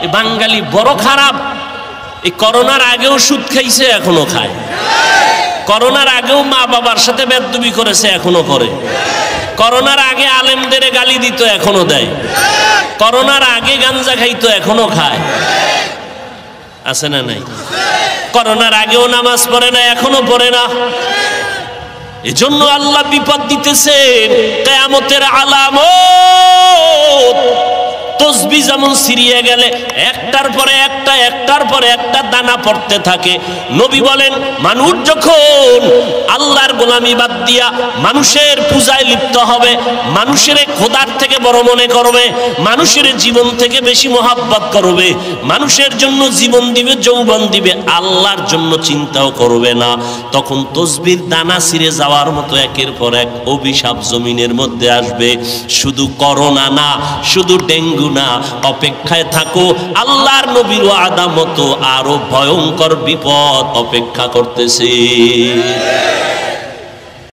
এই বাঙালি বড় খারাপ। এই করোনার আগেও সুদ খাইছে, এখনো খায়। করোনার আগেও মা বাবার সাথে বেয়াদবি করেছে, এখনো করে। করোনার আগে আলেমদের গালি দিত, এখনো দেয়। করোনার আগে গাঞ্জা খাইতো, এখনো খায়। আছে না নাই? করোনার আগেও নামাজ পড়ে না, এখনো পড়ে না। এজন্য আল্লাহ বিপদ দিতেছেন, কিয়ামতের আলামত। তসবিহ যেমন ছিঁড়িয়ে গেলে একটার পরে একটা, একটার পরে একটা দানা পড়তে থাকে। নবী বলেন, মানুষ যখন আল্লাহর গোলামি বাদ দিয়া মানুষের পূজায় লিপ্ত হবে, মানুষের খোদার থেকে বড় মনে করবে, মানুষের জীবন থেকে বেশি মহাব্বত করবে, মানুষের জন্য জীবন দিবে, যৌবন দিবে, আল্লাহর জন্য চিন্তাও করবে না, তখন তসবির দানা ছিঁড়ে যাওয়ার মতো একের পর এক অভিশাপ জমিনের মধ্যে আসবে। শুধু করোনা না, শুধু ডেঙ্গু না, অপেক্ষায় থাকো, আল্লাহর নবীর ওয়াদা মতো আরো ভয়ঙ্কর বিপদ অপেক্ষা করতেছে।